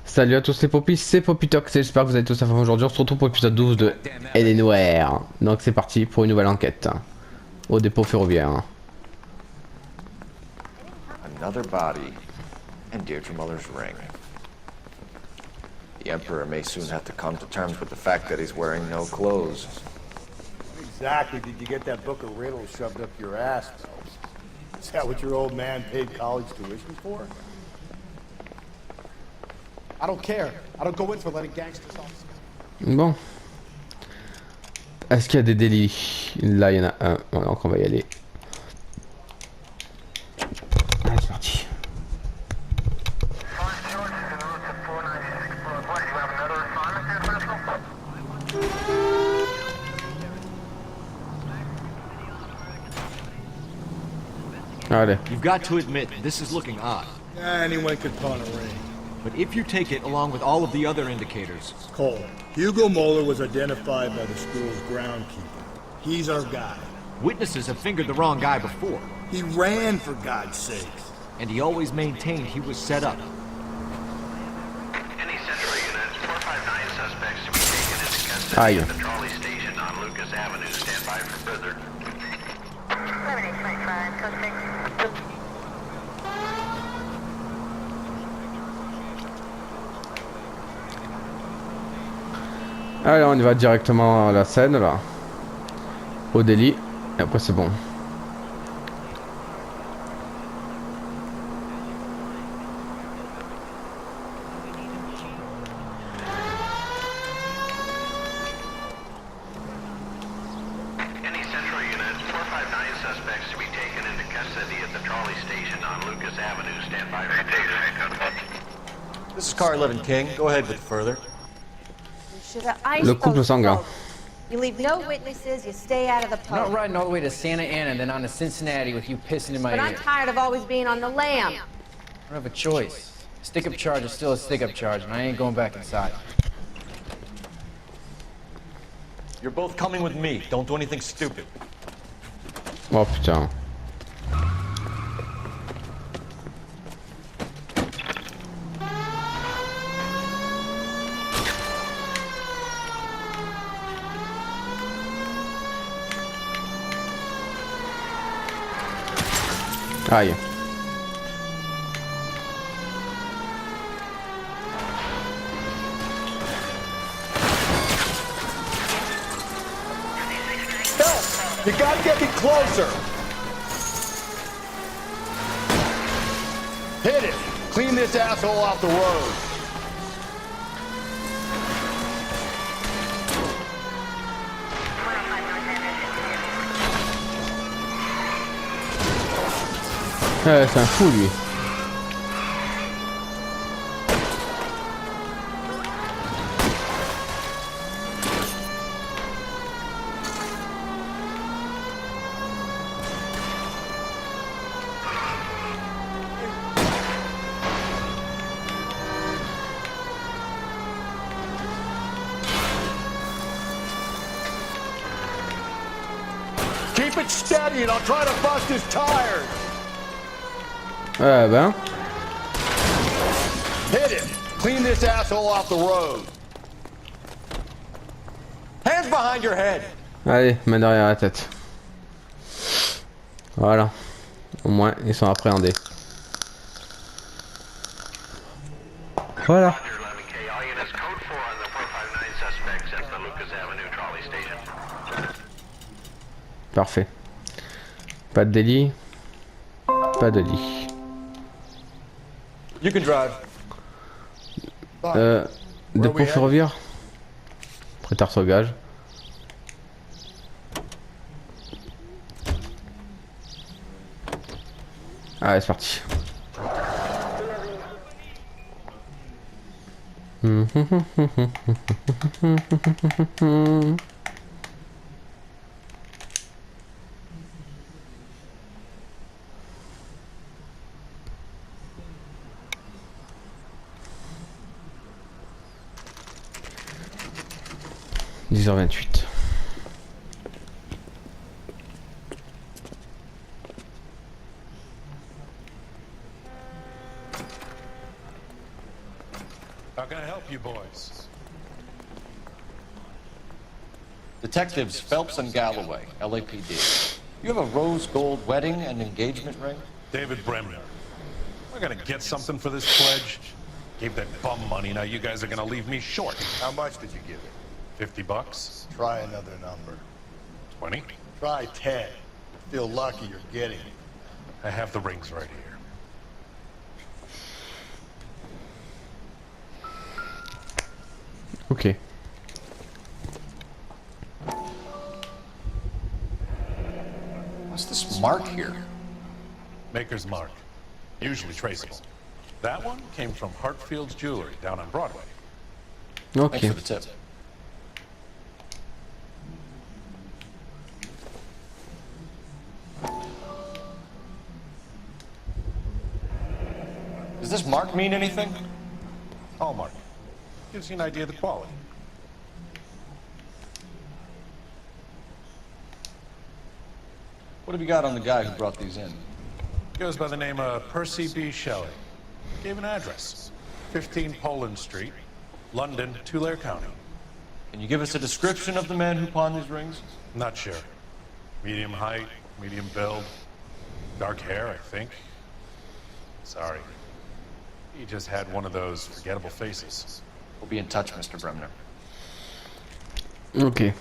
Salut à tous les popis, c'est Popitox et j'espère que vous allez tous à fond aujourd'hui. On se retrouve pour l'épisode 12 de L.A Noire. Donc c'est parti pour une nouvelle enquête au dépôt ferroviaire. Another body and Deirdre Muller's ring. The Emperor may soon have to come to terms with the fact that he's wearing no clothes. Exactly did you get that book of riddles shoved up your ass, though? Is that what your old man paid college tuition for? I don't care. I don't go in for letting gangsters off. Bon. Est-ce qu'il y a des délits? Là il y en a un. Bon, donc on va y aller. Allez, c'est parti. Allez. You've got to admit, this is looking odd. Anyone could pawn a ring. But if you take it along with all of the other indicators... Cole, Hugo Moeller was identified by the school's groundkeeper. He's our guy. Witnesses have fingered the wrong guy before. He ran, for God's sakes. And he always maintained he was set up. Any central units, 459 suspects to be taken into custody at the trolley station on Lucas Avenue. Stand by for further. 7825, code 6. Allez, on y va directement à la scène là. Au délit. Et après c'est bon. Any central units, 459 suspects to be taken into custody at the trolley station on Lucas Avenue. Stand by for further. This is car 11 King. Go ahead with further. Le couple sanguin. You leave no witnesses, you stay out of the I'm not post. riding all the way to Santa Ana and then on to Cincinnati with you pissing in my But ear. I'm tired of always being on the lam. I don't have a choice. Stick-up charge is still a stick-up charge, and I ain't going back inside. You're both coming with me. Don't do anything stupid. Oh putain. Aïe. Help! You gotta get me closer! Hit it! Clean this asshole off the road! C'est un fou lui. Keep it steady and I'll try to bust his tires! Ben. Hit it! Clean this asshole off the road! Hands behind your head. Allez, main derrière la tête. Voilà. Au moins, ils sont appréhendés. Voilà. Roger 11K. All units, code 4 on the 459 suspects at the Lucas Avenue trolley station. Parfait. Pas de délit. Pas de lit. You can drive. Dépôt ferroviaire. Prétard sur gage. Allez, c'est parti. « 10h28. How can I help you boys? Detectives Phelps and Galloway, LAPD. You have a rose gold wedding and engagement ring? David Bremner. I gotta get something for this pledge. Gave that bum money, now you guys are gonna leave me short. How much did you give it? 50 bucks? Try another number. 20? Try 10. Feel lucky you're getting it. I have the rings right here. Ok. What's this mark here? Maker's mark. Usually traceable. That one came from Hartfield's Jewelry down on Broadway. Thanks Ok. for the tip. Does this mark mean anything? Hallmark. Gives you an idea of the quality. What have you got on the guy who brought these in? Goes by the name of Percy B. Shelley. Gave an address. 15 Poland Street, London, Tulare County. Can you give us a description of the man who pawned these rings? Not sure. Medium height, medium build. Dark hair, I think. Sorry. He just had one of those forgettable faces. We'll be in touch, Mr. Bremner. Ok.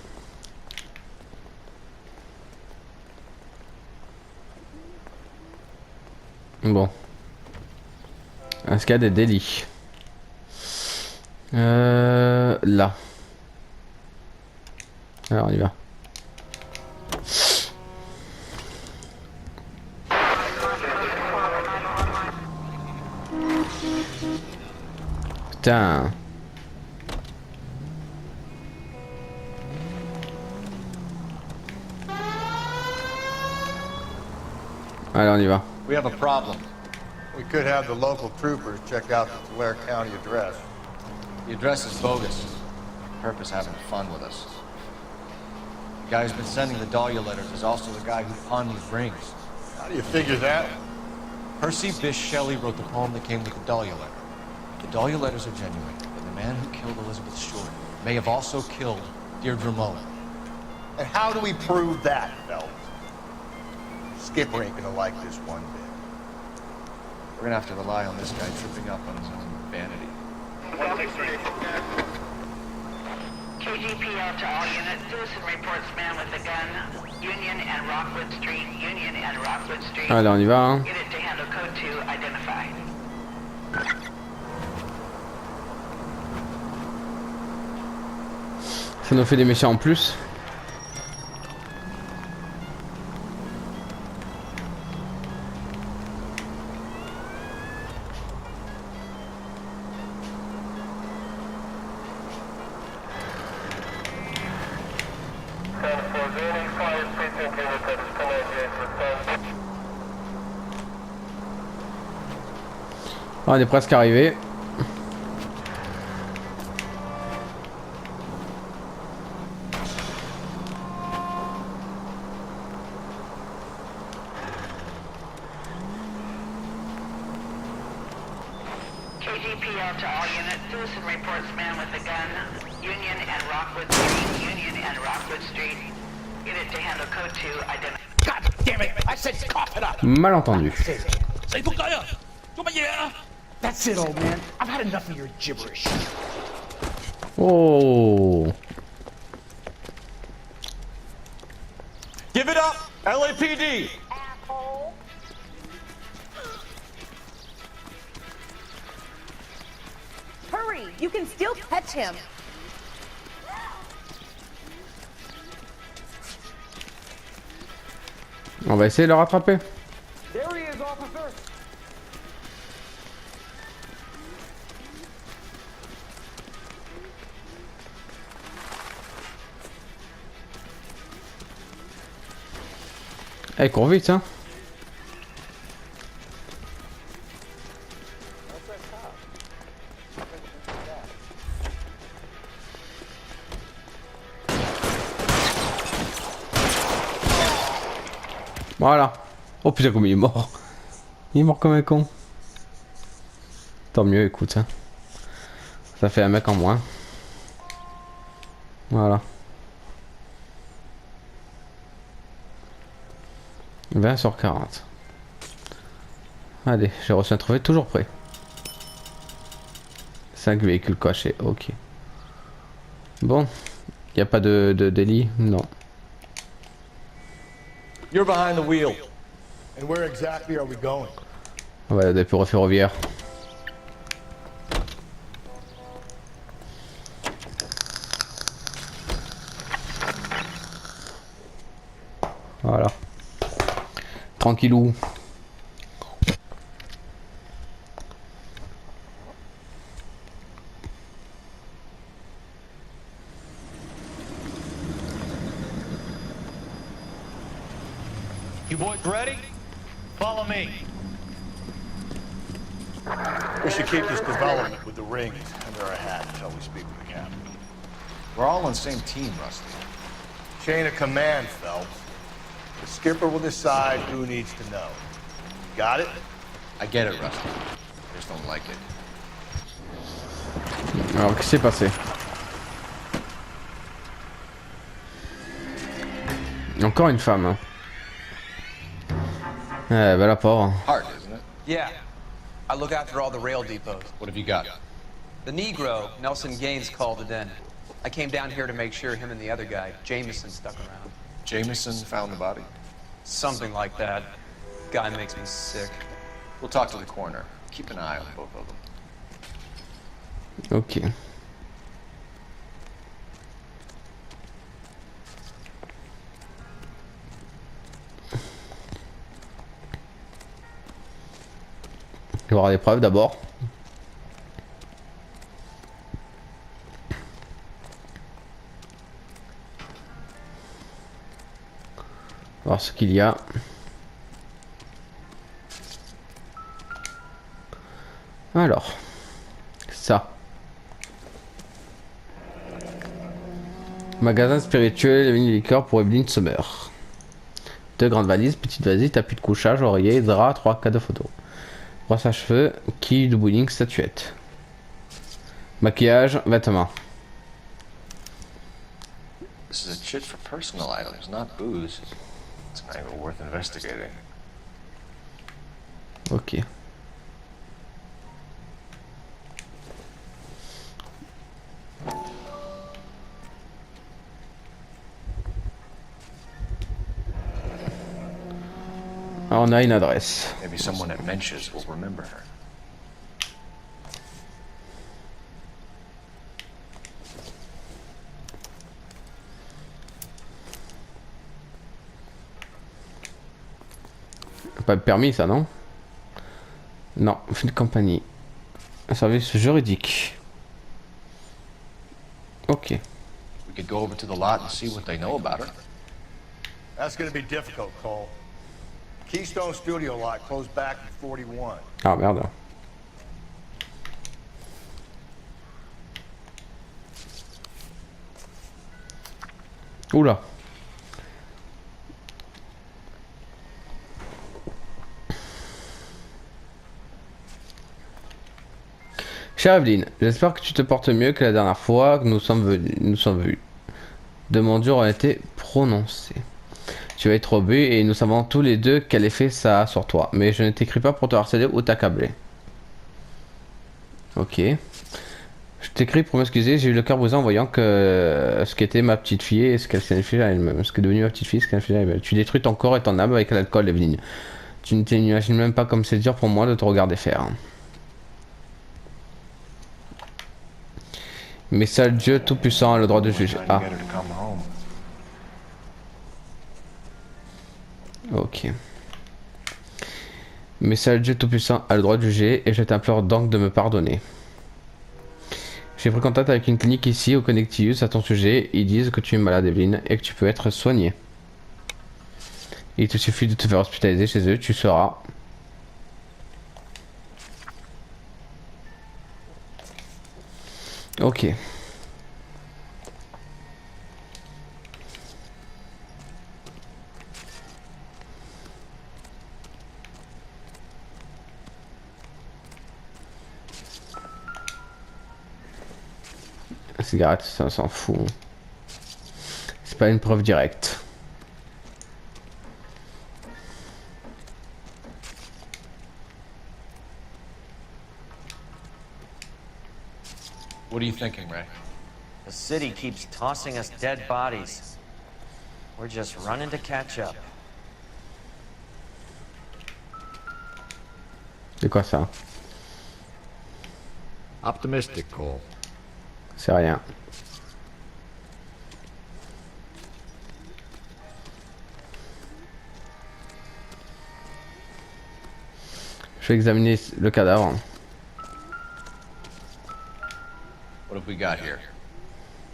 Bon. Est-ce qu'il y a des délits? Là. Alors on y va. Putain. Allez, on y va. We have a problem. We could have the local troopers check out the Tulare County address. The address is bogus. Purpose having fun with us. The guy who's been sending the Dahlia letters is also the guy who pawned these rings. How do you figure that? Percy Bysshe Shelley wrote the poem that came with the Dahlia letter. If the Dahlia letters are genuine, then the man who killed Elizabeth Short may have also killed Deirdre Mullen. And how do we prove that, Phelps? Skipper ain't gonna like this one bit. We're gonna have to rely on this guy tripping up on his own vanity. KGPL to all units. Citizen reports man with a gun. Union and Rockwood Street. Union and Rockwood Street. Allez, on y va. Hein. Unit to handle code 2 identified. Ça nous fait des méchants en plus. On est presque arrivé. KGPL to all units. Citizen reports man with a gun. Union and Rockwood Street. Union and Rockwood Street. Unit to handle code 2 identified. God damn it! I said cough it up! Malentendu. That's it, old man. I've had enough of your gibberish. Oh. Give it up, LAPD! Asshole. Hurry! You can still catch him. On va essayer de le rattraper. There he is, officer. Eh, cours vite, hein. Voilà. Oh putain, comme il est mort. Il est mort comme un con. Tant mieux, écoute. Hein. Ça fait un mec en moins. Voilà. 20 sur 40. Allez, j'ai reçu un trophée toujours prêt. 5 véhicules cachés, ok. Bon, il n'y a pas de délit, non. You're behind the wheel. And where exactly are we going? On va à la dépôt ferroviaire. Voilà. Tranquillou. You boys ready? Follow me. We should keep this development with the rings under our hat until we speak with the captain. We're all on the same team, Rusty. Chain of command, Phelps. The skipper will decide who needs to know. Got it? I get it, Rusty. I just don't like it. Alors, qu'est-ce qui s'est passé? Encore une femme. Hein. Bah la pauvre. Hard, isn't it? Yeah. I look after all the rail depots. What have you got? The Negro, Nelson Gaines, called it in. I came down here to make sure him and the other guy, Jameson, stuck around. Jameson found the body? Something like that. Guy makes me sick. We'll talk to the coroner. Keep an eye on both of them. Ok. Il y aura des preuves d'abord. Voir ce qu'il y a. Alors, ça. Magasin spirituel, une liqueur pour Evelyn Summer. 2 grandes valises, petite valise, tapis de couchage, oreiller, drap, 3 cas de photos. Brosse à cheveux, quille de bowling, statuette. Maquillage, vêtements. This is a chit for personal items, not booze. It's an angle worth investigating. Ok. Alors on a une adresse. Maybe someone at Mench's will remember her. Pas de permis ça non? Non, une compagnie. Un service juridique. Ok. We could go over to the lot and see what they know about her. That's gonna be difficult, Cole. Keystone Studio lot closed back in 41. Ah merde. Oula. Chère Evelyne, j'espère que tu te portes mieux que la dernière fois que nous sommes venus. De mon Dieu a été prononcé. Tu vas être au but et nous savons tous les deux quel effet ça a sur toi. Mais je ne t'écris pas pour te harceler ou t'accabler. Ok. Je t'écris pour m'excuser, j'ai eu le cœur brisé en voyant que ce qu'était ma petite fille et ce qu'elle s'est à elle-même. Ce qu'est devenu ma petite fille, ce qu'elle s'est à elle-même. Tu détruis ton corps et ton âme avec l'alcool, Evelyne. Tu ne t'imagines même pas comme c'est dur pour moi de te regarder faire. Mais seul Dieu Tout-Puissant a le droit de juger. Ah. Ok. Mais seul Dieu Tout-Puissant a le droit de juger et je t'implore donc de me pardonner. J'ai pris contact avec une clinique ici au Connecticut à ton sujet. Ils disent que tu es malade, Evelyne, et que tu peux être soigné. Il te suffit de te faire hospitaliser chez eux, tu seras... Ok. cigarette, ça on s'en fout. C'est pas une preuve directe. What are you thinking, Ray? The city keeps tossing us dead bodies. We're just running to catch up. C'est quoi ça? Optimistic, Cole. C'est rien. Je vais examiner le cadavre. What have we got here?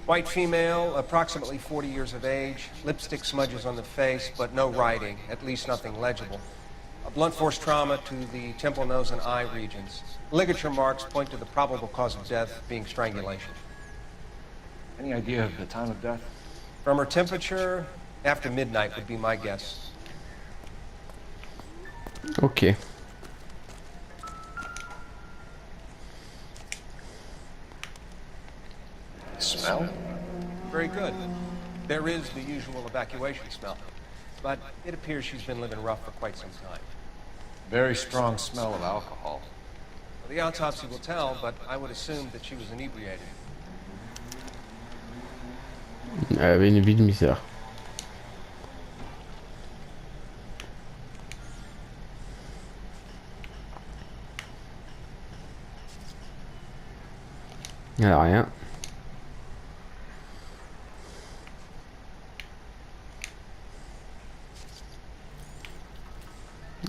White female, approximately 40 years of age. Lipstick smudges on the face, but no writing, at least nothing legible. A blunt force trauma to the temple, nose, and eye regions. Ligature marks point to the probable cause of death being strangulation. Any idea of the time of death? From her temperature, after midnight would be my guess. Ok. Smell? Very good. There is the usual evacuation smell, but it appears she's been living rough for quite some time. Very strong smell of alcohol. Well, the autopsy will tell, but I would assume that she was inebriated. Elle avait une vie de misère. Elle a rien.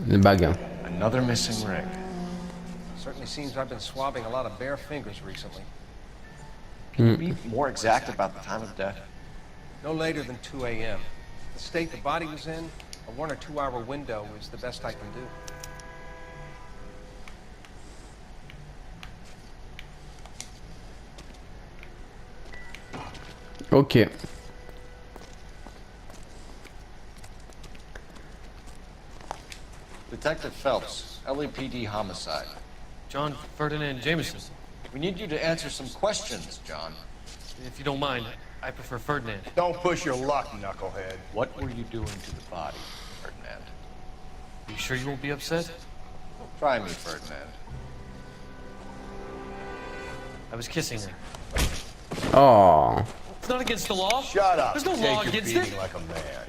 Le bague. Another missing ring. Certainly seems I've been swabbing a lot of bare fingers recently. Can you be more exact about the time of death? No later than 2 a.m. The state the body was in, a 1 or 2 hour window is the best I can do. Ok. Detective Phelps, LAPD homicide. John Ferdinand Jameson. We need you to answer some questions, John. If you don't mind, I prefer Ferdinand. Don't push your luck, knucklehead. What were you doing to the body, Ferdinand? You sure you won't be upset? Try me, Ferdinand. I was kissing her. Oh. It's not against the law. Shut up. There's no law against it. Like a man.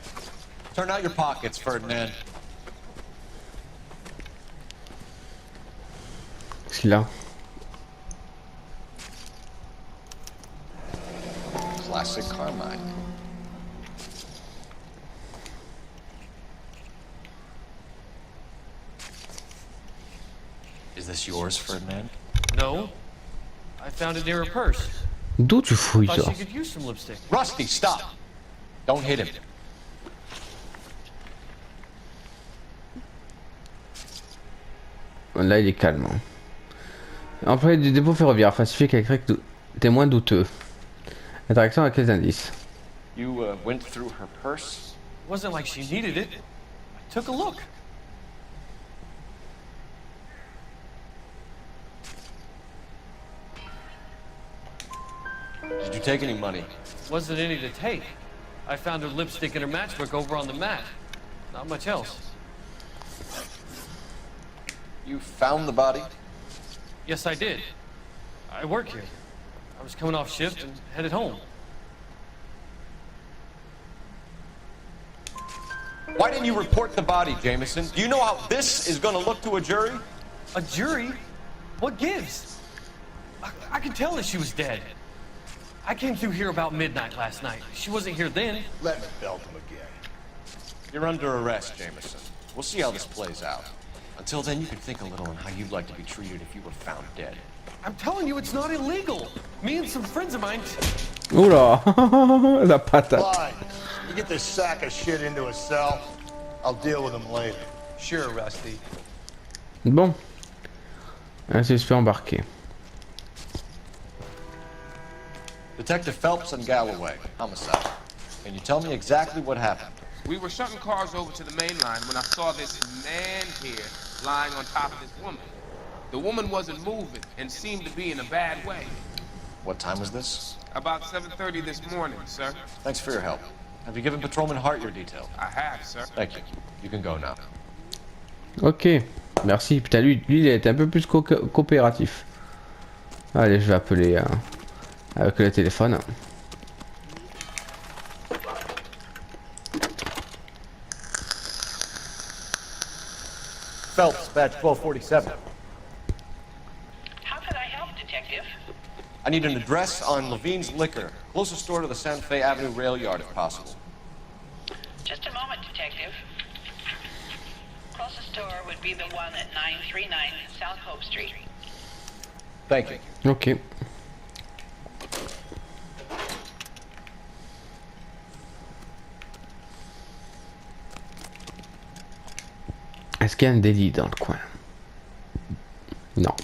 Turn out your pockets, Ferdinand. Celui-là. Classic Carmine. Is this yours, Ferdinand? No. I found it near her purse. D'où tu fouilles Thought ça? she could use some lipstick. Rusty, stop! Don't hit him. Là, il est calme. Employé du dépôt ferroviaire, falsifié avec témoin douteux. Interaction avec les indices. You went through her purse? It wasn't like she needed it. I took a look. Did you take any money? Wasn't any to take. I found her lipstick and her matchbook over on the mat. Not much else. You found the body? Yes, I did. I work here. I was coming off shift and headed home. Why didn't you report the body, Jameson? Do you know how this is gonna look to a jury? A jury? What gives? I could tell that she was dead. I came through here about midnight last night. She wasn't here then. Let me belt him again. You're under arrest, Jameson. We'll see how this plays out. Until then, you can think a little on how you'd like to be treated if you were found dead. I'm telling you, it's not illegal. Me and some friends of mine... Oula, la patate. Fine. You get this sack of shit into a cell. I'll deal with him later. Sure, Rusty. Bon. Ainsi se fait embarquer. Detective Phelps and Galloway, homicide. Can you tell me exactly what happened? We were shutting cars over to the main line when I saw this man here lying on top of this woman. The woman wasn't moving and seemed to be in a bad way. What time was this? About 7:30 this morning, sir. Thanks for your help. Have you given Patrolman Hart your detail? I have, sir. Thank you. You can go now. Ok, merci. Putain, lui il a été un peu plus coopératif. Allez, je vais appeler avec le téléphone. Phelps, badge 1247. How can I help, Detective? I need an address on Levine's Liquor. Closest store to the Santa Fe Avenue rail yard, if possible. Just a moment, Detective. Closest store would be the one at 939 South Hope Street. Thank you. Ok. Est-ce qu'il y a un délit dans le coin? Non.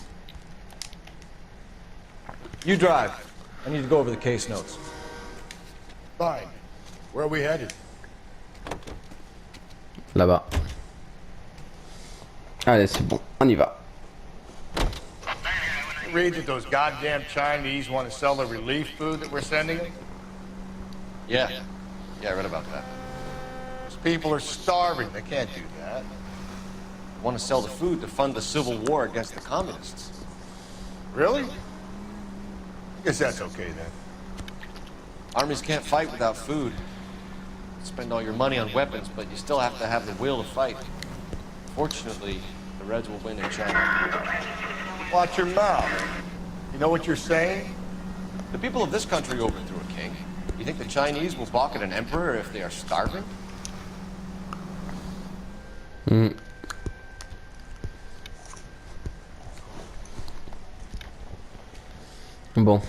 You drive. I need to go over the case notes. Fine. Where are we headed? Là-bas. Allez, c'est bon. On y va. Read that those goddamn Chinese want to sell the relief food that we're sending them? Yeah. Yeah, I read about that. Those people are starving. They can't do that. They want to sell the food to fund the civil war against the communists. Really? I guess that's okay then. Armies can't fight without food. Spend all your money on weapons, but you still have to have the will to fight. Fortunately, the Reds will win in China. Watch your mouth. You know what you're saying? The people of this country overthrew a king. You think the Chinese will balk at an emperor if they are starving? Bon.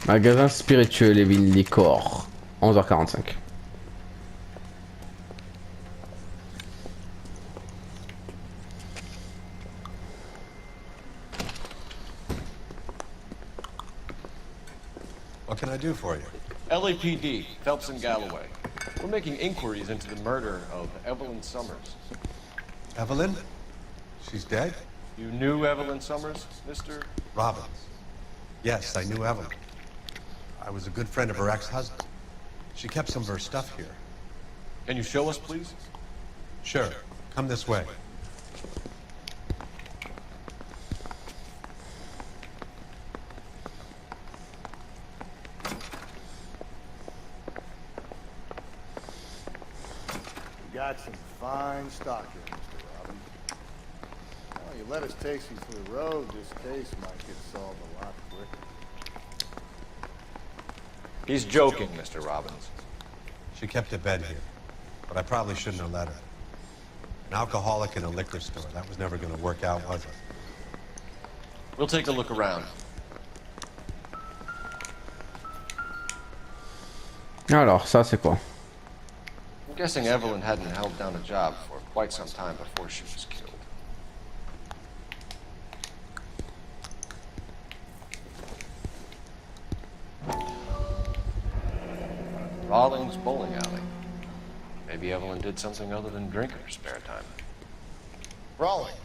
Magasin spiritueux, Levin Licor. 11h45. What can I do for you? LAPD, Phelps and Galloway. We're making inquiries into the murder of Evelyn Summers. Evelyn? She's dead? You knew Evelyn Summers, Mr. Robbins. Yes, I knew Evelyn. I was a good friend of her ex-husband. She kept some of her stuff here. Can you show us, please? Sure. Come this way. We got some fine stock here, Mr. Robbins. Well, you let us take you for the road, this case might get solved a lot quicker. He's joking, Mr. Robbins. She kept a bed here, but I probably shouldn't have let her. An alcoholic in a liquor store. That was never going to work out, was it? We'll take a look around. Alors, ça c'est quoi? I'm guessing Evelyn hadn't held down a job for quite some time before she was killed. Rawlings Bowling Alley. Maybe Evelyn did something other than drink in her spare time. Rawlings.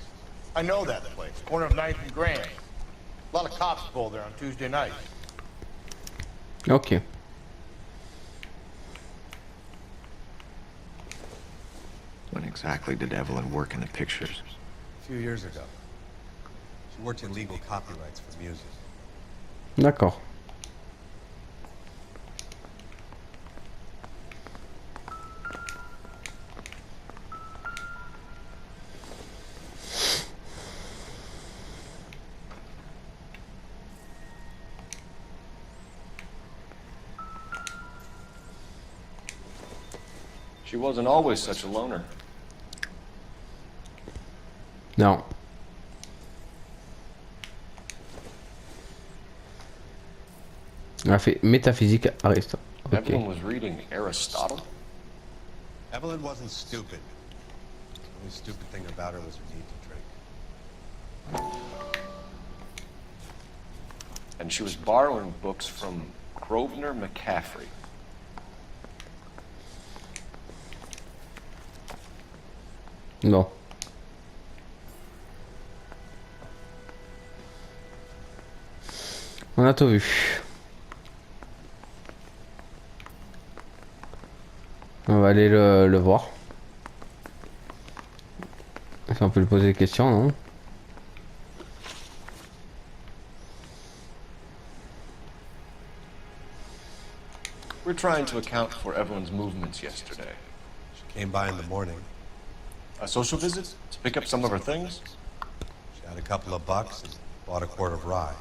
I know that place. Corner of 9th and Grand. A lot of cops bowl there on Tuesday nights. Ok. When exactly did Evelyn work in the pictures? A few years ago. She worked in legal copyrights for music. D'accord. She wasn't always such a loner. Non. Elle a fait métaphysique Aristote. Ok. Evelyn was reading Aristotle? Evelyn wasn't stupid. The only stupid thing about her was her need to drink. And she was borrowing books from Grosvenor McCaffrey. Bon. On a tout vu. On va aller le voir. Si on peut lui poser des questions, non? We're trying to account for Evelyn's movements yesterday. She came by in the morning. A social visit? To pick up some of her things? She had a couple of bucks and bought a quart of rye.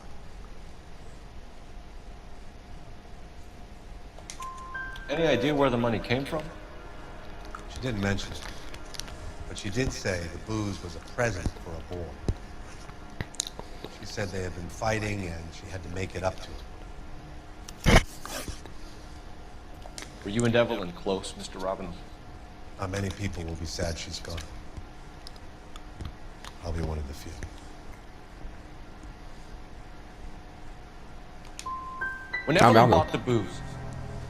Any idea where the money came from? She didn't mention it, but she did say the booze was a present for a boy. She said they had been fighting and she had to make it up to him. Were you and Evelyn close, Mr. Robbins? Not many people will be sad she's gone. I'll be one of the few. When Evelyn bought the booze,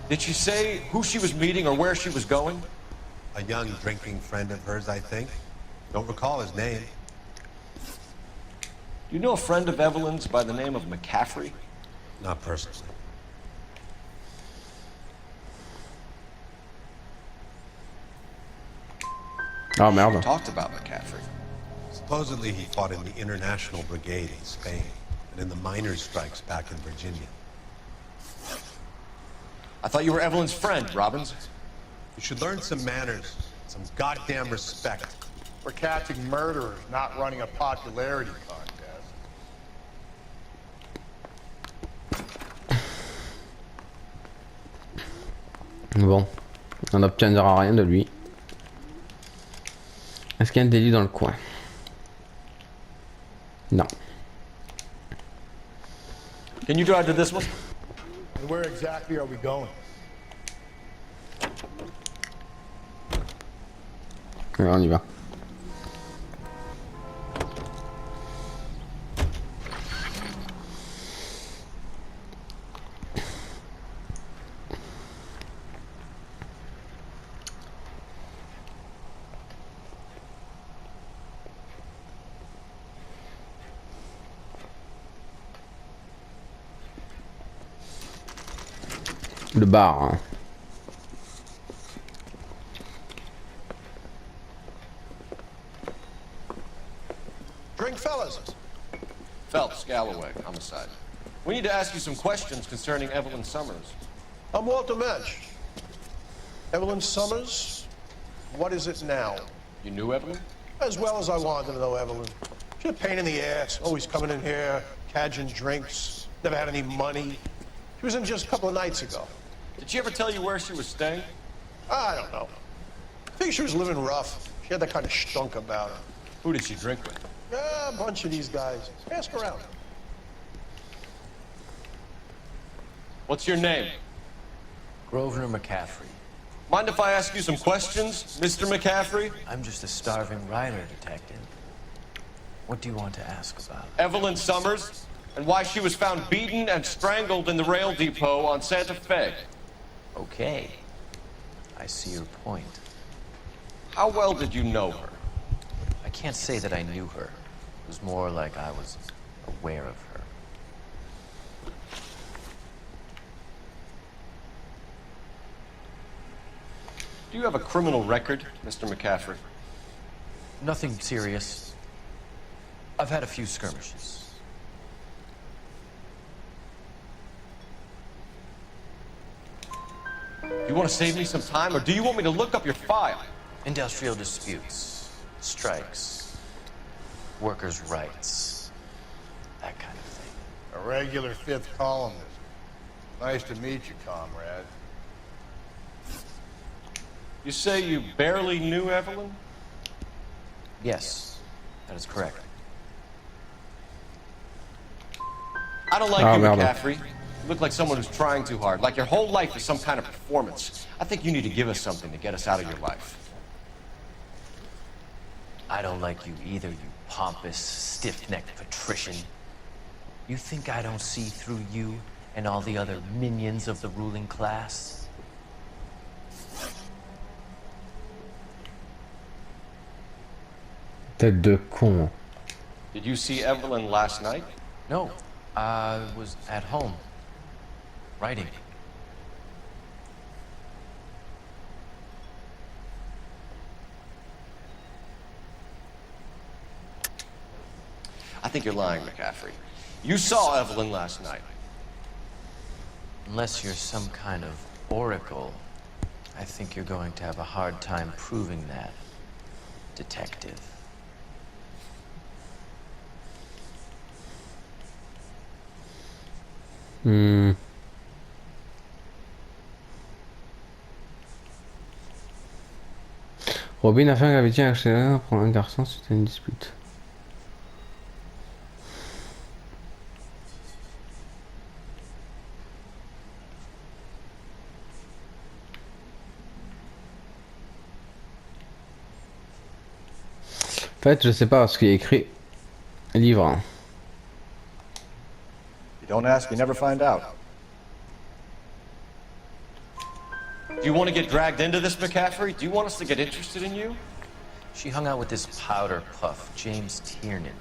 did she say who she was meeting or where she was going? A young drinking friend of hers, I think. Don't recall his name. Do you know a friend of Evelyn's by the name of McCaffrey? Not personally. Oh, merde. She talked about McCaffrey. Supposedly he fought in the International Brigade in Spain and in the miners' strikes back in Virginia. I thought you were Evelyn's friend, Robbins. You should learn some manners, some goddamn respect. We're catching murderers, not running a popularity contest. Bon, on n'obtiendra rien de lui. Est-ce qu'il y a un délit dans le coin? Non. Can you drive to this one? And where exactly are we going? Alors, on y va. Le bar. Hein. Drink, fellas. Phelps, Galloway, homicide. We need to ask you some questions concerning Evelyn Summers. I'm Walter Mensch. Evelyn Summers? What is it now? You knew Evelyn? As well as I wanted to know Evelyn. She's a pain in the ass, always coming in here, cadging drinks, never had any money. She was in just a couple of nights ago. Did she ever tell you where she was staying? I don't know. I think she was living rough. She had that kind of stunk about her. Who did she drink with? A bunch of these guys. Ask around. What's your name? Grosvenor McCaffrey. Mind if I ask you some questions, Mr. McCaffrey? I'm just a starving writer, detective. What do you want to ask about? Evelyn Summers, and why she was found beaten and strangled in the rail depot on Santa Fe. Okay. I see your point. How well did you know her? I can't say that I knew her. It was more like I was aware of her. Do you have a criminal record, Mr. McCaffrey? Nothing serious. I've had a few skirmishes. You want to save me some time, or do you want me to look up your file? Industrial disputes, strikes, workers' rights, that kind of thing. A regular fifth columnist. Nice to meet you, comrade. You say you barely knew Evelyn? Yes, that is correct. I don't like you, McCaffrey. You look like someone who's trying too hard, like your whole life is some kind of performance. I think you need to give us something to get us out of your life. I don't like you either, you pompous, stiff-necked patrician. You think I don't see through you and all the other minions of the ruling class? Tête de con. Did you see Evelyn last night? No, I was at home. Writing. I think you're lying, McCaffrey. You saw Evelyn last night. Unless you're some kind of oracle, I think you're going to have a hard time proving that, detective. Robin a fait un gravité accéléré pour un garçon suite à une dispute. En fait, je sais pas ce qu'il y a écrit. Livre. You don't ask, you never find out. Do you want to get dragged into this, McCaffrey? Do you want us to get interested in you? She hung out with this powder puff, James Tiernan.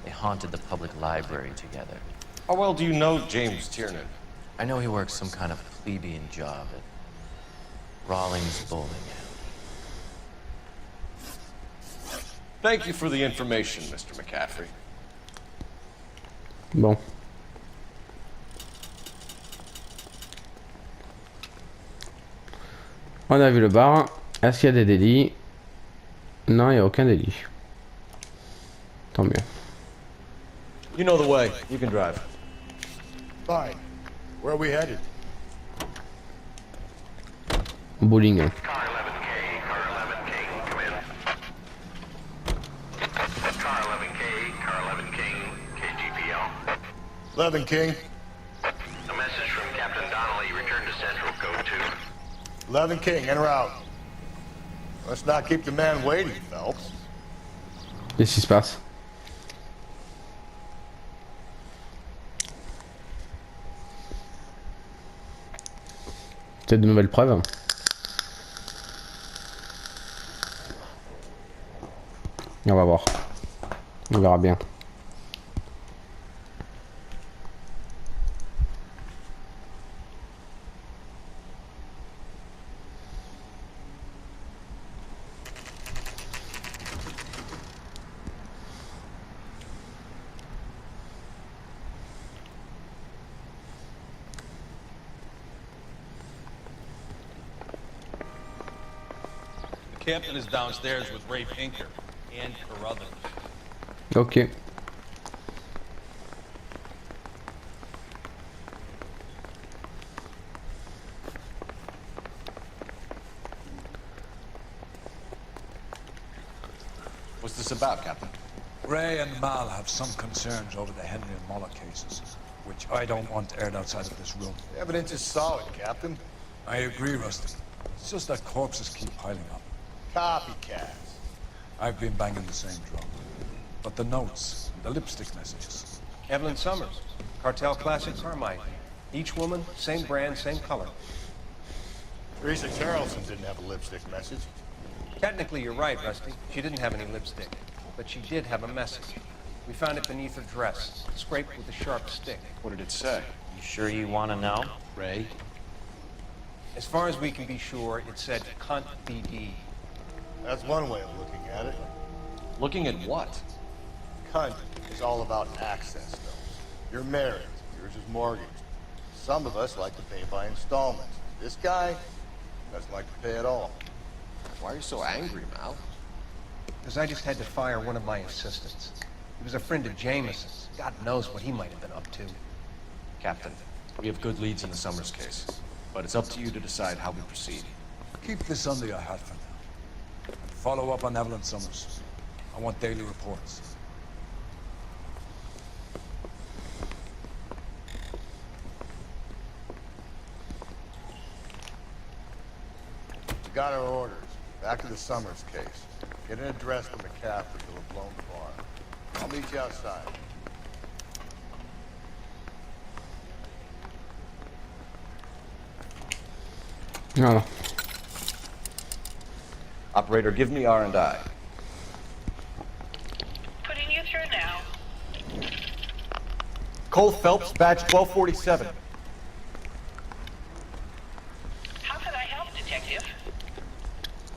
They haunted the public library together. How well do you know James Tiernan? I know he works some kind of plebeian job at Rawlings Bowling Alley. Thank you for the information, Mr. McCaffrey. Bon. On a vu le bar. Est-ce qu'il y a des délits? Non, il n'y a aucun délit. Tant mieux. You know the way. You can drive. Fine. Where are we headed? Bowling. Car 11K, car 11K, come in. Car 11K, car 11 King, KGPL. 11 King. A message from Captain Donnelly, return to Central, code 2. 11 King, in or out? Let's not keep the man waiting, Phelps. Qu'est-ce qui se passe? Peut-être de nouvelles preuves. On va voir. On verra bien. The captain is downstairs with Ray Pinker and Carruthers. Ok. What's this about, Captain? Ray and Mal have some concerns over the Henry and Muller cases, which I don't want aired outside of this room. The evidence is solid, Captain. I agree, Rusty. It's just that corpses keep piling up. Copycats. I've been banging the same drum. But the notes, the lipstick messages. Evelyn Summers, Cartel Classic Carmine. Each woman, same brand, same color. Teresa Charleston didn't have a lipstick message. Technically, you're right, Rusty. She didn't have any lipstick. But she did have a message. We found it beneath her dress, scraped with a sharp stick. What did it say? You sure you want to know? Ray? As far as we can be sure, it said cunt BD. That's one way of looking at it. Looking at what? Cunt is all about access, though. You're married. Yours is mortgaged. Some of us like to pay by installments. This guy doesn't like to pay at all. Why are you so angry, Mal? Because I just had to fire one of my assistants. He was a friend of Jameson's. God knows what he might have been up to. Captain, we have good leads in the Summers case, but it's up to you to decide how we proceed. Keep this under your hat for now. And follow up on Evelyn Summers. I want daily reports. We got our orders. Back to the Summers case. Get an address for McCaffrey to a blown farm. I'll meet you outside. Voilà. Operator, give me R&I. Cole Phelps, badge 1247. How can I help, Detective?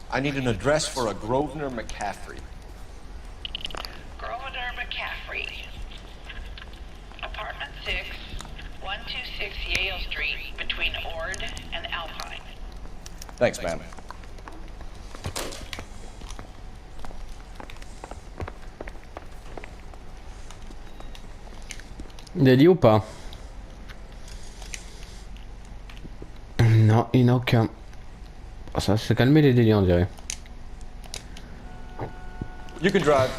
I need an address for a Grosvenor McCaffrey. Grosvenor McCaffrey. Apartment 6, 126 Yale Street, between Ord and Alpine. Thanks, ma'am. Délit ou pas? Non, il n'y en a aucun. Oh, ça s'est calmé les délits, on dirait. You can drive.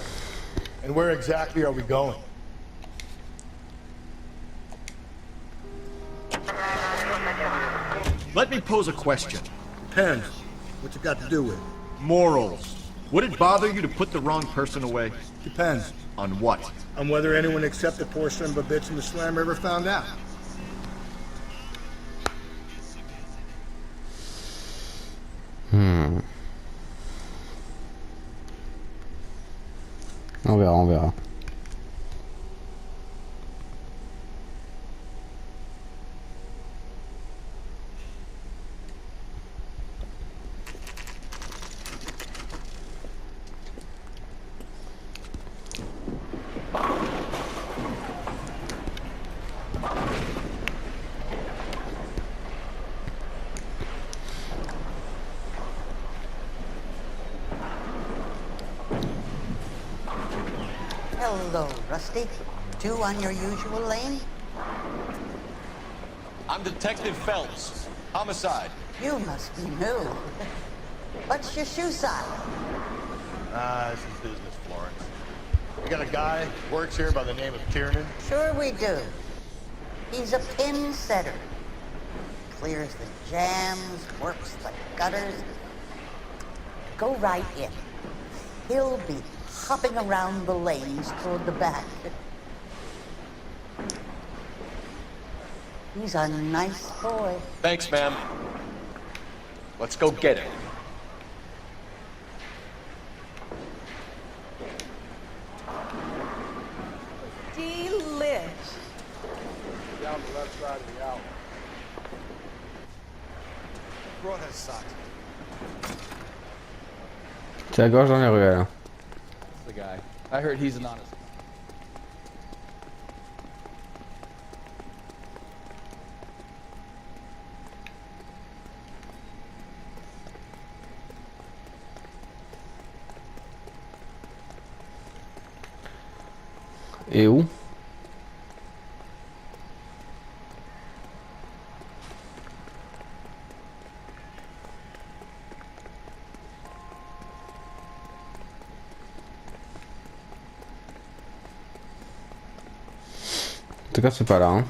And where exactly are we going? Let me pose a question. Depends. What's it got to do with? Morals. Would it bother you to put the wrong person away? Depends. On what? On whether anyone except the poor son of a bitch in the slammer ever found out. On verra, on verra. Hello, Rusty. Two on your usual lane? I'm Detective Phelps. Homicide. You must be new. What's your shoe size? This is business, Florence. We got a guy who works here by the name of Tiernan. Sure we do. He's a pin setter. Clears the jams, works the gutters. Go right in. He'll be hopping around the lanes toward the back. He's a nice boy. Thanks, ma'am. Let's go get him. Delish. Down the left side of the alley. Brought his socks. C'est à gauche dans les ruelles. Hein. The guy. I heard he's an honest. Et où? En tout cas, c'est pas là. Hein.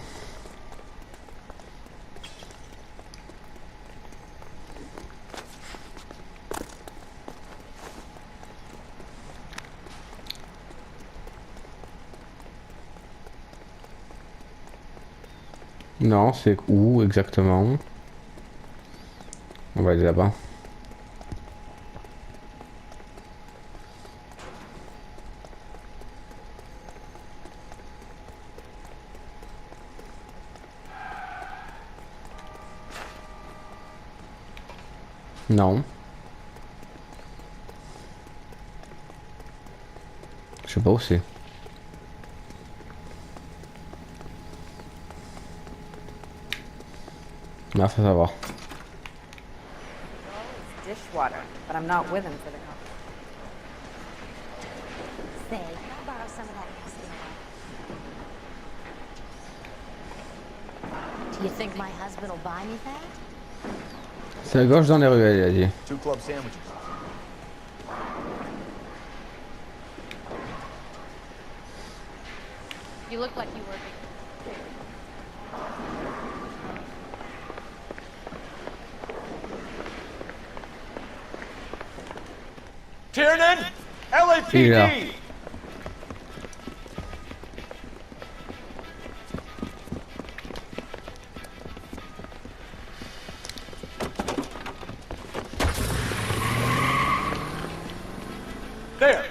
Non, c'est où exactement? On va aller là-bas. Non. Je sais pas où c'est. Là, faut savoir. Dishwater, but I'm not with him for the coffee. Say, can I borrow some of that mascara? Do you think my husband will buy me that? C'est à gauche dans les ruelles, il a dit. 2 club sandwiches. You look like you were. Tiernan! LAPD! There!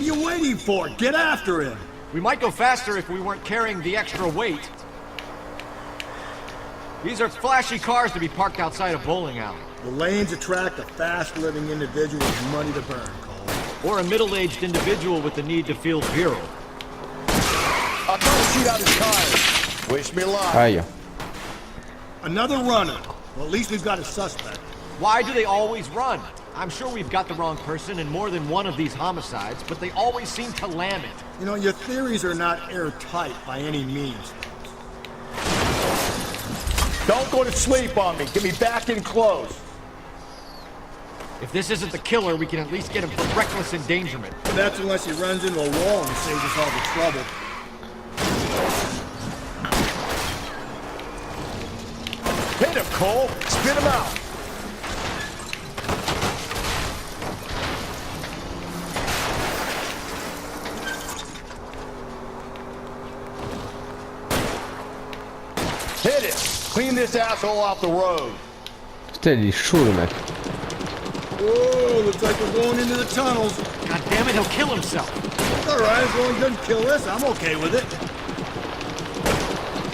you waiting for? Get after him! We might go faster if we weren't carrying the extra weight. These are flashy cars to be parked outside a bowling alley. The lanes attract a fast-living individual with money to burn, Cole. Or a middle-aged individual with the need to feel virile. I'll try to shoot out his tires. Wish me luck. Aïe. Another runner. Well, at least we've got a suspect. Why do they always run? I'm sure we've got the wrong person in more than one of these homicides, but they always seem to lam it. You know, your theories are not airtight by any means. Don't go to sleep on me. Get me back in close. If this isn't the killer, we can at least get him for reckless endangerment. That's unless he runs into a wall and saves us all the trouble. Hit him, Cole. Spit him out. Hit it. Clean this asshole off the road. Putain, il est chaud le mec. Whoa, looks like we're going into the tunnels. God damn it, he'll kill himself. Alright, as long as he doesn't kill us, I'm okay with it.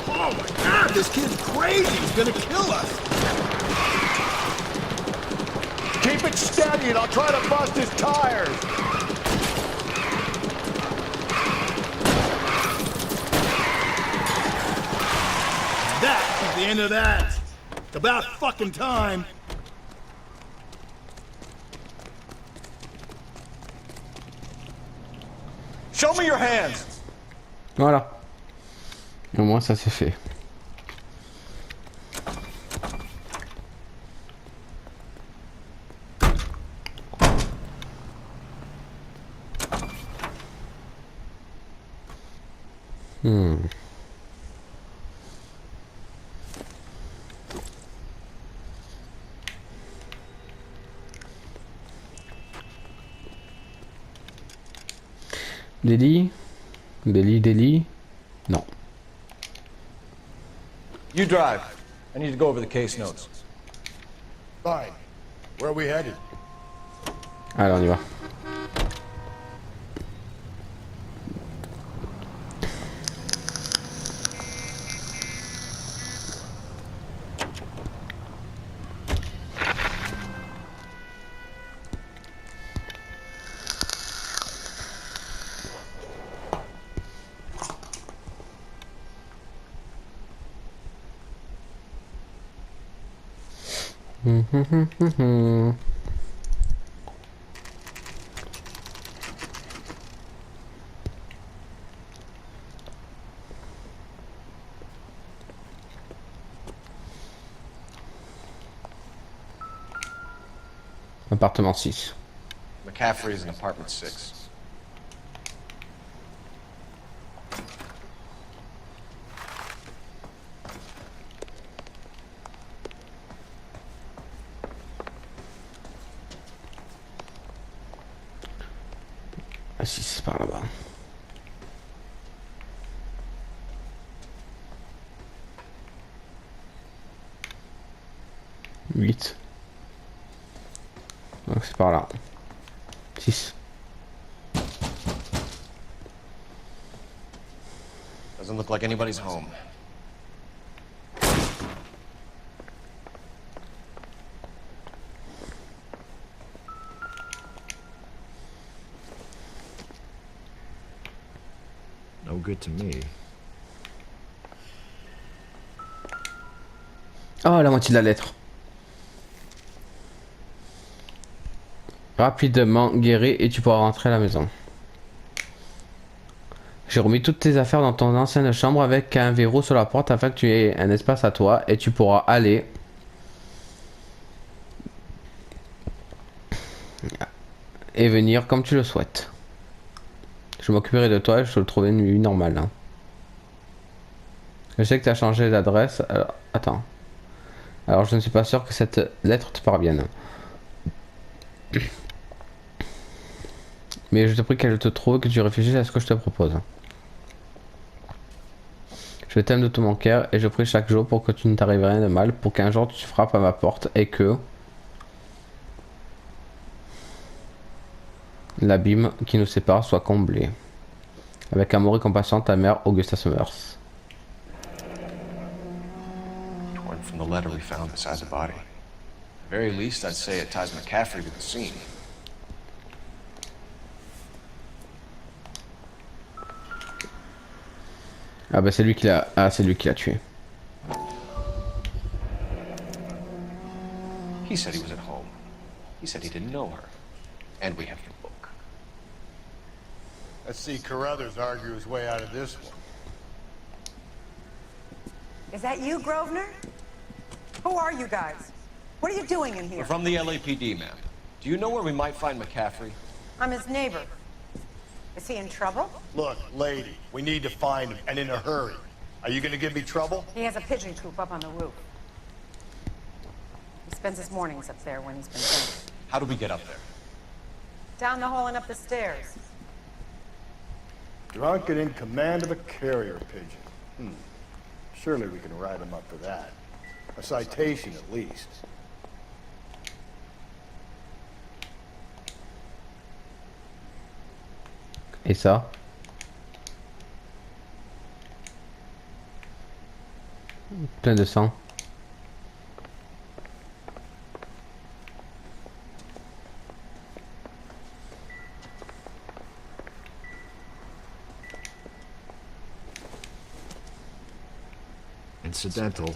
Oh my god, this kid's crazy. He's gonna kill us. Keep it steady and I'll try to bust his tires. That's the end of that. It's about fucking time. Show me your hands. Voilà. Au moins ça c'est fait. Délit? Délit? Non. You drive. I need to go over the case notes. Fine. Where are we headed? Allez, on y va. Appartement 6. McCaffrey's in apartment 6. Ah si, c'est par là-bas. Huit. Donc c'est par là. 6. Doesn't look like anybody's home. No good to me. Oh, la moitié de la lettre. Rapidement guéri et tu pourras rentrer à la maison. J'ai remis toutes tes affaires dans ton ancienne chambre avec un verrou sur la porte afin que tu aies un espace à toi et tu pourras aller et venir comme tu le souhaites. Je m'occuperai de toi et je te le trouverai une vie normale. Hein. Je sais que tu as changé d'adresse. Alors, attends. Alors je ne suis pas sûr que cette lettre te parvienne. Mais je te prie qu'elle te trouve, que tu réfléchisses à ce que je te propose. Je t'aime de tout mon cœur et je prie chaque jour pour que tu ne t'arrive rien de mal, pour qu'un jour tu frappes à ma porte et que... l'abîme qui nous sépare soit comblé. Avec amour et compassion, ta mère, Augusta Summers. Torn from the letter we found beside the body. At the very least, I'd say it ties McCaffrey to the scene. Ah bah c'est lui qui l'a... Ah c'est lui qui l'a tué. He said he was at home. He said he didn't know her. And we have the book. Let's see Carruthers argue his way out of this one. Is that you, Grosvenor? Who are you guys? What are you doing in here? We're from the LAPD, ma'am. Do you know where we might find McCaffrey? I'm his neighbor. Is he in trouble? Look, lady, we need to find him, and in a hurry. Are you gonna give me trouble? He has a pigeon coop up on the roof. He spends his mornings up there when he's been drinking. How do we get up there? Down the hall and up the stairs. Drunk and in command of a carrier pigeon. Surely we can write him up for that. A citation at least. Et ça? Plein de sang. Incidental.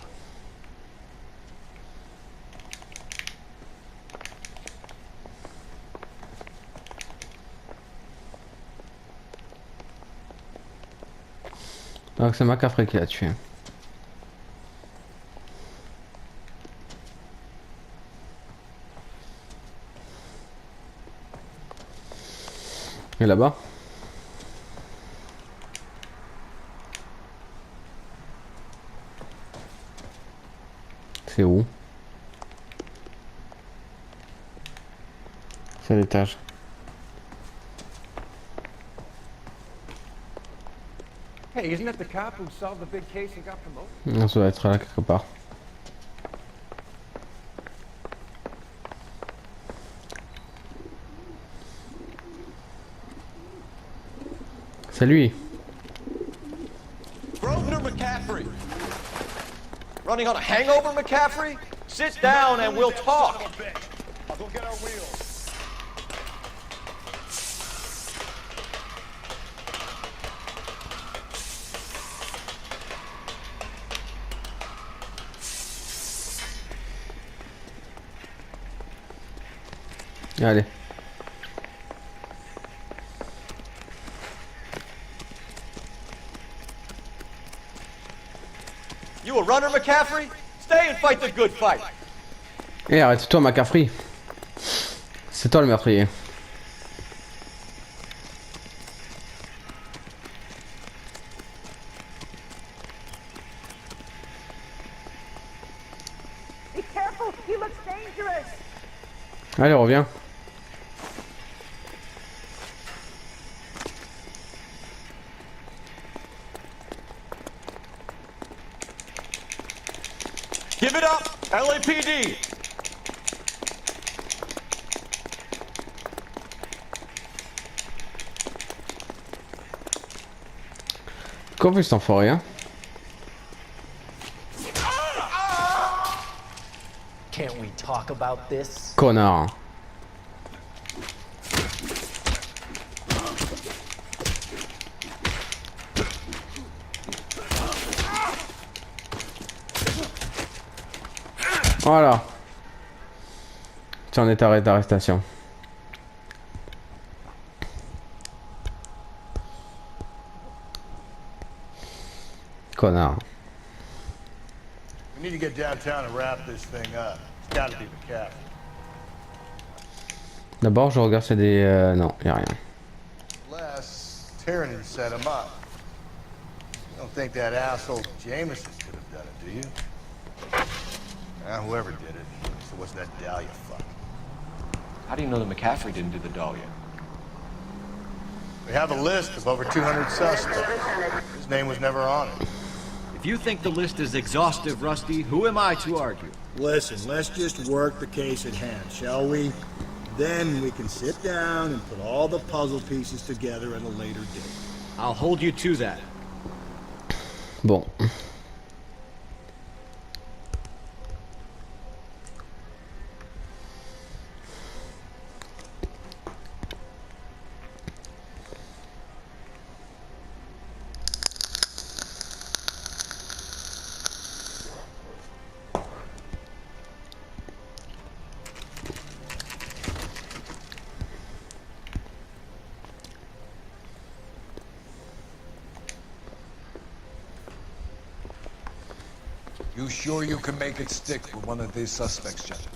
Donc c'est McCaffrey qui l'a tué. Et là-bas? C'est où? C'est à l'étage. Hey, isn't that the cop who solved the big case and got promoted? Non, ça doit être là quelque part. C'est lui. Grosvenor McCaffrey. Running on a hangover, McCaffrey? Sit down and we'll talk. I'll go get our wheels. Allez. You a runner, McCaffrey? Stay and fight the good fight. Eh, arrête-toi, McCaffrey. C'est toi le meurtrier. Be careful, he looks dangerous. Allez, reviens. Give it up, LAPD. Qu'en fait cet enfoiré, hein? Can't we talk about this? Connard. Voilà. Tu en es arrêté d'arrestation. Connard. We need to get downtown and wrap this thing up. It's gotta be the cap. D'abord, je regarde s'il y a des... non, il n'y a rien. Unless Tyranny set him up. You don't think that asshole Jameson could have done it, do you? Whoever did it. So what's that Dahlia fuck? How do you know that McCaffrey didn't do the Dahlia? We have a list of over 200 suspects. His name was never on it. If you think the list is exhaustive, Rusty, who am I to argue? Listen, let's just work the case at hand, shall we? Then we can sit down and put all the puzzle pieces together at a later date. I'll hold you to that. Bon. You sure you can make it stick with one of these suspects, gentlemen?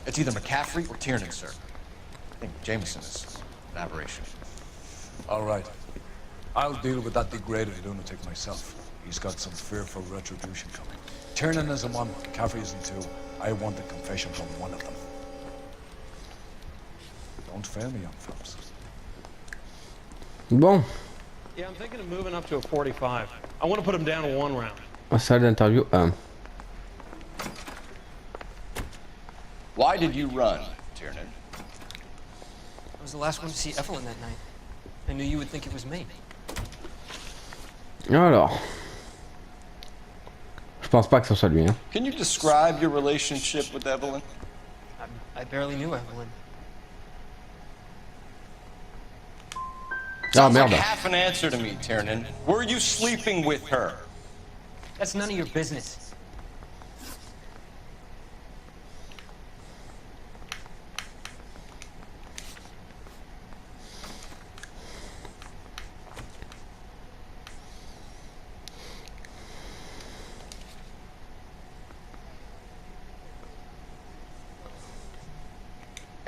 It's either McCaffrey or Tiernan, sir. I think Jameson is an aberration. All right. I'll deal with that degraded lunatic myself. He's got some fearful retribution coming. Tiernan is in one, McCaffrey is in two. I want a confession from one of them. Don't fail me, young fellas. Bon. Yeah, I'm thinking of moving up to a 45. I want to put him down in 1 round. Salle d'interview 1. Why did you run, Tiernan? I was the last one to see Evelyn that night. I knew you would think it was me. Alors. Je pense pas que ce soit lui, hein. Can you describe your relationship with Evelyn? I barely knew Evelyn. Ah, Sounds merde. like half an answer to me, Tiernan. Were you sleeping with her? That's none of your business.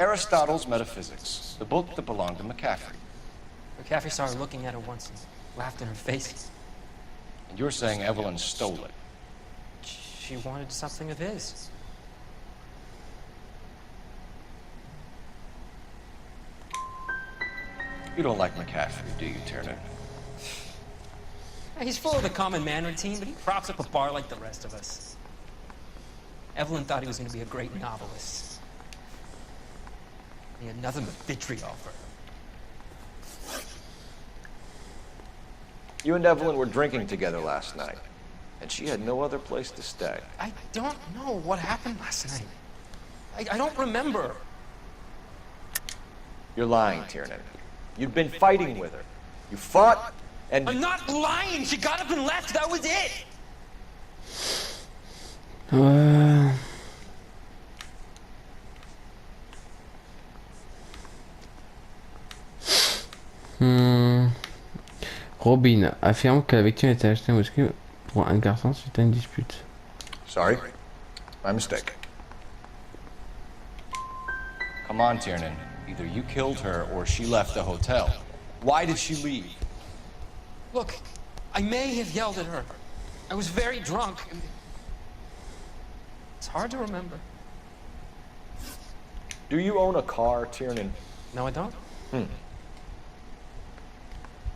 Aristotle's Metaphysics, the book that belonged to McCaffrey. McCaffrey saw her looking at her once and laughed in her face. And you're saying Evelyn stole it? She wanted something of his. You don't like McCaffrey, do you, Tiernan? He's full of the common man routine, but he props up a bar like the rest of us. Evelyn thought he was going to be a great novelist. He had nothing but vitriol for her. You and Evelyn were drinking together last night, and she had no other place to stay. I don't know what happened last night. I don't remember. You're lying, Tiernan. You'd been fighting with her. You fought, and... I'm not lying! She got up and left! That was it! Robin affirme que la victime était achetée à Moscou pour un garçon suite à une dispute. Sorry. My mistake. Come on, Tiernan. Either you killed her or she left the hotel. Why did she leave? Look, I may have yelled at her. I was very drunk. It's hard to remember. Do you own a car, Tiernan? No, I don't.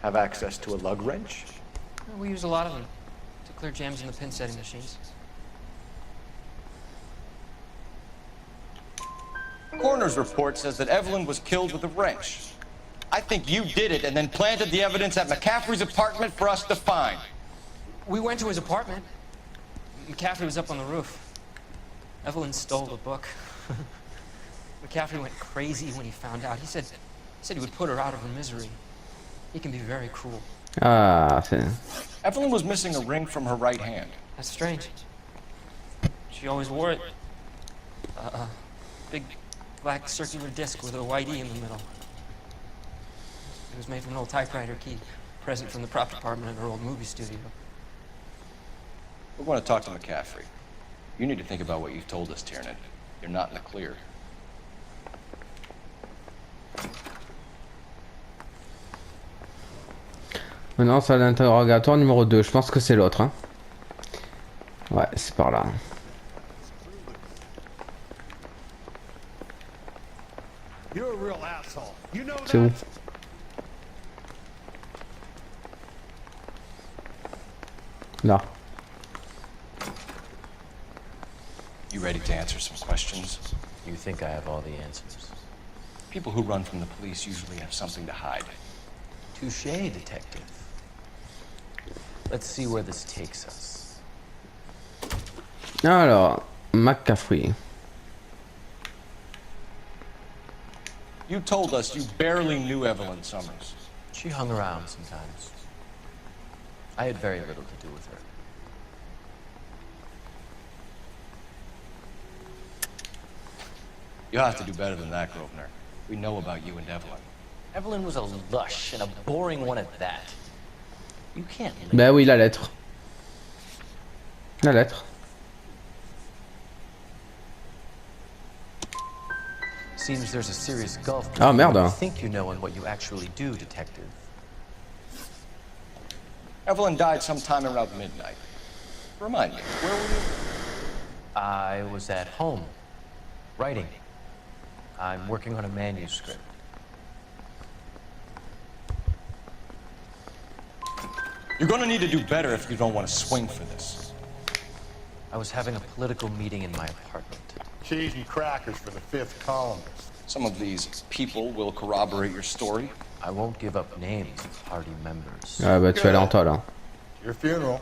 Have access to a lug wrench? We use a lot of them to clear jams in the pin setting machines. Coroner's report says that Evelyn was killed with a wrench. I think you did it and then planted the evidence at McCaffrey's apartment for us to find. We went to his apartment. McCaffrey was up on the roof. Evelyn stole the book. McCaffrey went crazy when he found out. He said he would put her out of her misery. He can be very cruel. Ah, c'est... Evelyn was missing a ring from her right hand. That's strange. She always wore it. Big black circular disc with a white E in the middle. It was made from an old typewriter key, present from the prop department at her old movie studio. We're going to talk to McCaffrey. You need to think about what you've told us, Tiernan. You're not in the clear. Maintenant, salle d'interrogatoire numéro 2. Je pense que c'est l'autre. Hein. Ouais, c'est par là. C'est où? Là. You ready to answer some questions? You think I have all the answers? People who run from the police usually have something to hide. Touché, detective. Let's see where this takes us. Alors, McCaffrey. You told us you barely knew Evelyn Summers. She hung around sometimes. I had very little to do with her. You'll have to do better than that, Grosvenor. We know about you and Evelyn. Evelyn was a lush, and a boring one at that. You can't live. Bah oui, la lettre. La lettre. Seems there's a serious gulf Ah between merde. what you think you know and what you actually do, detective. Evelyn died sometime around midnight. Remind me, where were you? I was at home, writing. I'm working on a manuscript. You're gonna need to do better if you don't want to swing for this. I was having a political meeting in my apartment. Cheese and crackers for the 5th columnist. Some of these people will corroborate your story. I won't give up names of party members. Ah bah tu vas aller en toi là. Your funeral.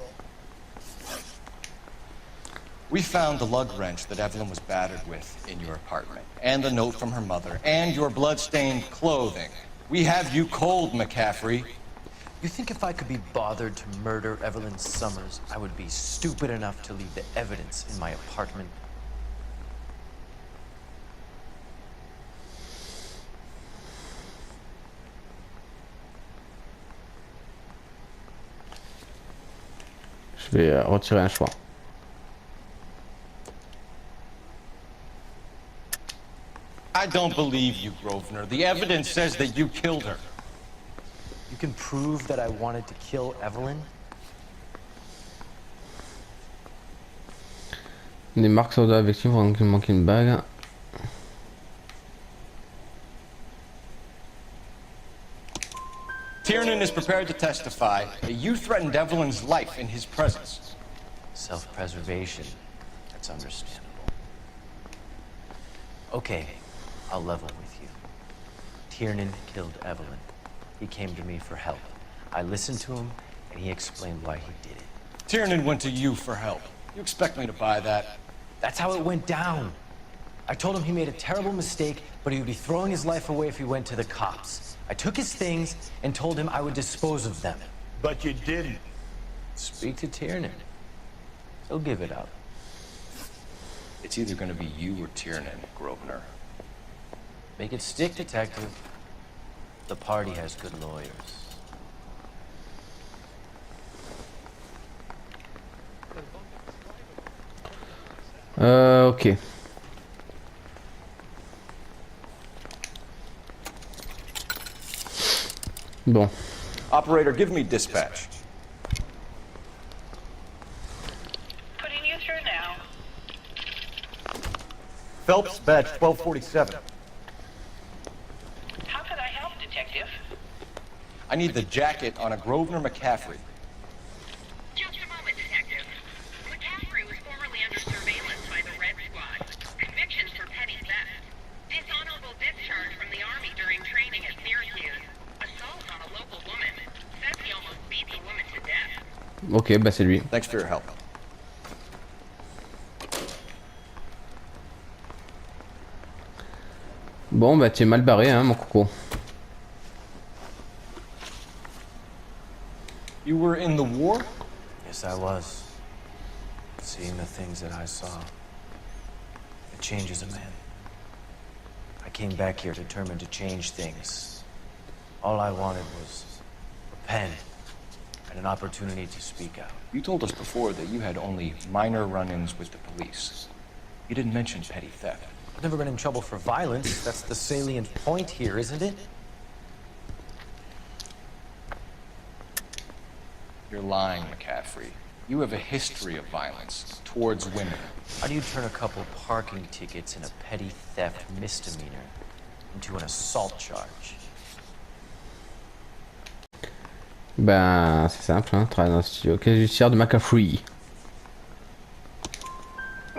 We found the lug wrench that Evelyn was battered with in your apartment, and the note from her mother, and your blood-stained clothing. We have you cold, McCaffrey. You think if I could be bothered to murder Evelyn Summers, I would be stupid enough to leave the evidence in my apartment? Je vais retirer un choix. I don't believe you, Grosvenor. The evidence says that you killed her. You can prove that I wanted to kill Evelyn? Des marques sur la victime pendant qu'il manque une bague. Tiernan is prepared to testify that you threatened Evelyn's life in his presence. Self-preservation. That's understandable. Okay, I'll level with you. Tiernan killed Evelyn. He came to me for help. I listened to him, and he explained why he did it. Tiernan went to you for help. You expect me to buy that? That's how it went down. I told him he made a terrible mistake, but he would be throwing his life away if he went to the cops. I took his things and told him I would dispose of them. But you didn't. Speak to Tiernan. He'll give it up. It's either going to be you or Tiernan, Grosvenor. Make it stick, detective. The party has good lawyers. Ok. Bon. Operator, give me dispatch. Putting you through now. Phelps, badge 1247. How could I help, detective? I need the jacket on a Grosvenor McCaffrey. Just a moment, detective. McCaffrey was formerly under surveillance by the Red Squad. Convictions for petty theft. Dishonorable discharge from the Army during training at Syracuse. Assault on a local woman. Says he almost beat the woman to death. Ok, bah c'est lui. Thanks for your help. Bon bah tu es mal barré hein mon coco. You were in the war? Yes, I was. Seeing the things that I saw. It changes a man. I came back here determined to change things. All I wanted was a pen and an opportunity to speak out. You told us before that you had only minor run-ins with the police. You didn't mention petty theft. I've never been in trouble for violence. That's the salient point here, isn't it? You're lying, McCaffrey. You have a history of violence towards women. How do you turn a couple parking tickets and a petty theft misdemeanor into an assault charge? Ben c'est simple hein, travailler dans le studio. Qu'est-ce que je tire de McCaffrey?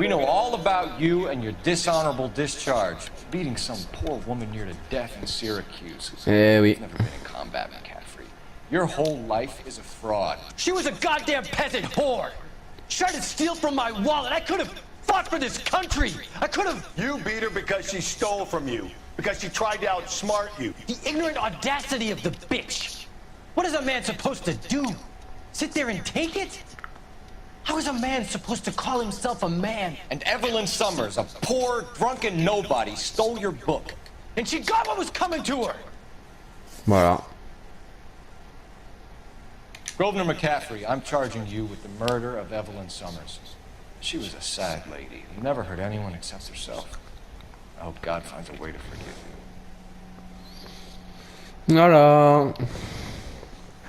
We know all about you and your dishonorable discharge. Beating some poor woman near to death in Syracuse. Eh oui. You've never been in combat, McCaffrey. Your whole life is a fraud. She was a goddamn peasant whore. She tried to steal from my wallet. I could have fought for this country. I could have. You beat her because she stole from you. Because she tried to outsmart you. The ignorant audacity of the bitch. What is a man supposed to do? Sit there and take it? How is a man supposed to call himself a man? And Evelyn Summers, a poor, drunken nobody, stole your book. And she got what was coming to her. Voilà. Grosvenor McCaffrey, I'm charging you with the murder of Evelyn Summers. She was a sad lady who never hurt anyone except herself. I hope God finds a way to forgive you. Voilà.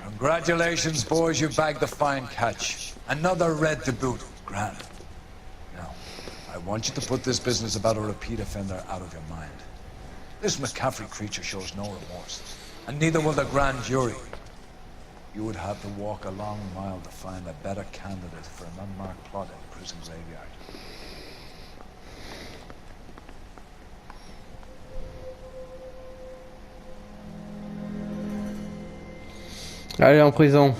Congratulations, boys, you bagged the fine catch. Another red to boot. Grand. Now, I want you to put this business about a repeat offender out of your mind. This McCaffrey creature shows no remorse, and neither will the grand jury. You would have to walk a long mile to find a better candidate for an unmarked plot in the prison graveyard. Allez, en prison.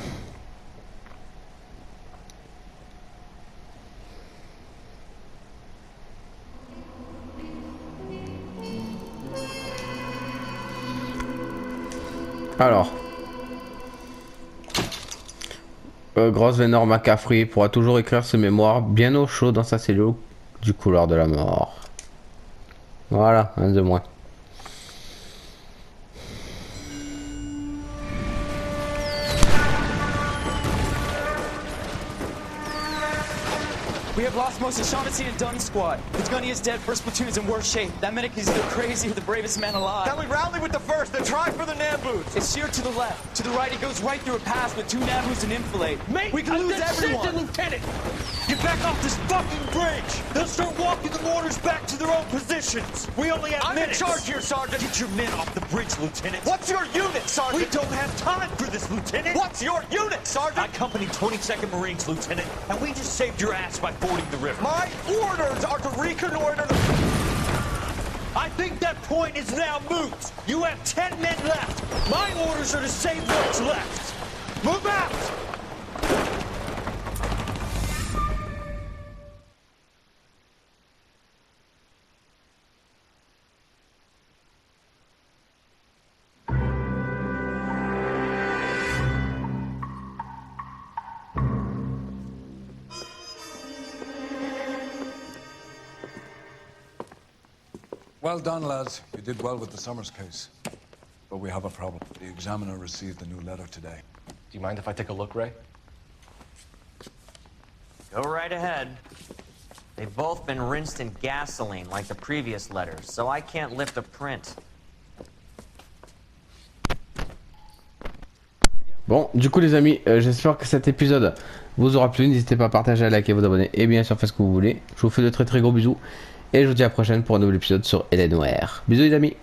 Alors. Grosvenor McCaffrey pourra toujours écrire ses mémoires bien au chaud dans sa cellule du couloir de la mort. Voilà, un de moins. We have lost most of Shaughnessy and Dunn's squad. The gunny is dead, first platoon is in worse shape. That medic is either crazy or the bravest man alive. Now we rally with the first, then try for the Nambus. It's sheer to the left. To the right, it goes right through a pass with 2 Nambus and enfilade. Mate, we can lose everyone. Lieutenant, get back off this fucking bridge. They'll start walking the mortars back to their own positions. We only have minutes. I'm in charge here, Sergeant. Get your men off the bridge, Lieutenant. What's your unit, Sergeant? We don't have time for this, Lieutenant. What's your unit, Sergeant? I company 22nd Marines, Lieutenant, and we just saved your ass by fording the river. My orders are to reconnoiter the... I think that point is now moot. You have 10 men left. My orders are to save what's left. Move out! Well done, lads. You did well with the Summers case. But we have a problem. The examiner received a new letter today. Do you mind if I take a look, Ray? Go right ahead. They've both been rinsed in gasoline like the previous letters, so I can't lift a print. Bon, du coup les amis, j'espère que cet épisode vous aura plu. N'hésitez pas à partager, à liker, vous abonner et bien sûr faites ce que vous voulez. Je vous fais de très gros bisous. Et je vous dis à la prochaine pour un nouvel épisode sur L.A Noire. Bisous les amis.